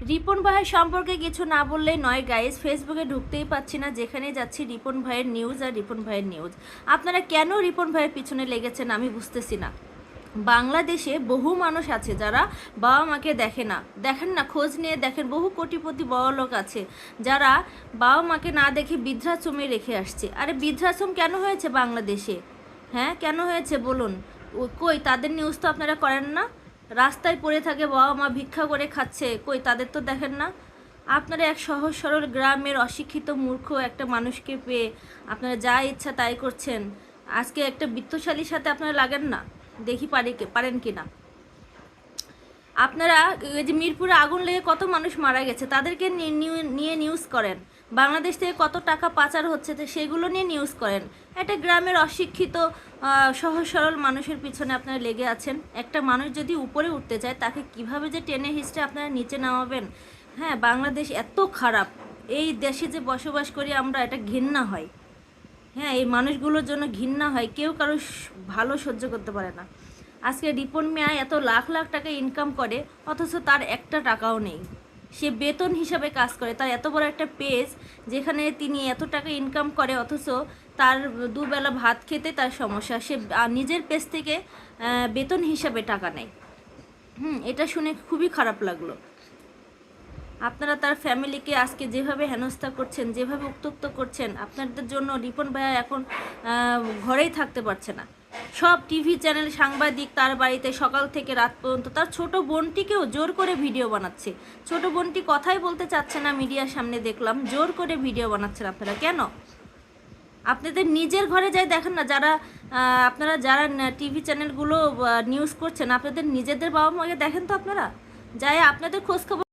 রিপন ভাইয়ের সম্পর্কে কিছু না বললেই নয় গাইস, ফেসবুকে ঢুকতেই পাচ্ছি না, যেখানে যাচ্ছি রিপন ভাইয়ের নিউজ আর রিপন ভাইয়ের নিউজ। আপনারা কেন রিপন ভাইয়ের পিছনে লেগেছেন আমি বুঝতেছি না। বাংলাদেশে বহু মানুষ আছে যারা বাবা মাকে দেখেন না, খোঁজ নিয়ে দেখেন, বহু কোটিপতি বড় লোক আছে যারা বাবা মাকে না দেখে বৃদ্ধাশ্রমে রেখে আসছে। আরে বৃদ্ধাশ্রম কেন হয়েছে বাংলাদেশে? হ্যাঁ, কেন হয়েছে বলুন? কই তাদের নিউজ তো আপনারা করেন না? রাস্তায় পড়ে থাকে বাবা মা, ভিক্ষা করে খাচ্ছে, কই তাদের তো দেখেন না? আপনারা এক সহজ সরল গ্রামের অশিক্ষিত মূর্খ একটা মানুষকে পেয়ে আপনারা যা ইচ্ছা তাই করছেন। আজকে একটা বিত্তশালীর সাথে আপনারা লাগেন না, দেখি পারেন কি না। আপনারা এই যে মিরপুরে আগুন লেগে কত মানুষ মারা গেছে তাদেরকে নিয়ে নিউজ করেন, বাংলাদেশ থেকে কত টাকা পাচার হচ্ছে তো সেগুলো নিয়ে নিউজ করেন। একটা গ্রামের অশিক্ষিত সহজ সরল মানুষের পিছনে আপনারা লেগে আছেন। একটা মানুষ যদি উপরে উঠতে চায় তাকে কিভাবে যে টেনে হিস্টে আপনারা নিচে নামাবেন। হ্যাঁ, বাংলাদেশ এত খারাপ, এই দেশে যে বসবাস করি আমরা, এটা ঘৃণা হয়। হ্যাঁ, এই মানুষগুলোর জন্য ঘৃণা হয়, কেউ কারো ভালো সহ্য করতে পারে না। আজকে রিপন মিয়া এত লাখ লাখ টাকা ইনকাম করে, অথচ তার একটা টাকাও নেই। সে বেতন হিসাবে কাজ করে, তার এত বড় একটা পেজ যেখানে তিনি এত টাকা ইনকাম করে, অথচ তার দুবেলা ভাত খেতে তার সমস্যা। সে নিজের পেজ থেকে বেতন হিসাবে টাকা নেয়। এটা শুনে খুবই খারাপ লাগলো। আপনারা তার ফ্যামিলিকে আজকে যেভাবে হেনস্থা করছেন, যেভাবে উত্তক্ত করছেন, আপনাদের জন্য রিপন ভাইয়া এখন ঘরেই থাকতে পারছে না। সব টিভি চ্যানেল সাংবাদিক তার বাড়িতে সকাল থেকে রাত পর্যন্ত, তার ছোট বোনটিকেও জোর করে ভিডিও বানাচ্ছে। ছোট বোনটি কথাই বলতে চাচ্ছে না মিডিয়ার সামনে, দেখলাম জোর করে ভিডিও বানাচ্ছেন আপনারা। কেন? আপনাদের নিজের ঘরে যাই দেখেন না, আপনারা যারা টিভি চ্যানেলগুলো নিউজ করছেন, আপনাদের নিজেদের বাবা মাকে দেখেন তো আপনারা, যাই আপনাদের খোঁজখবর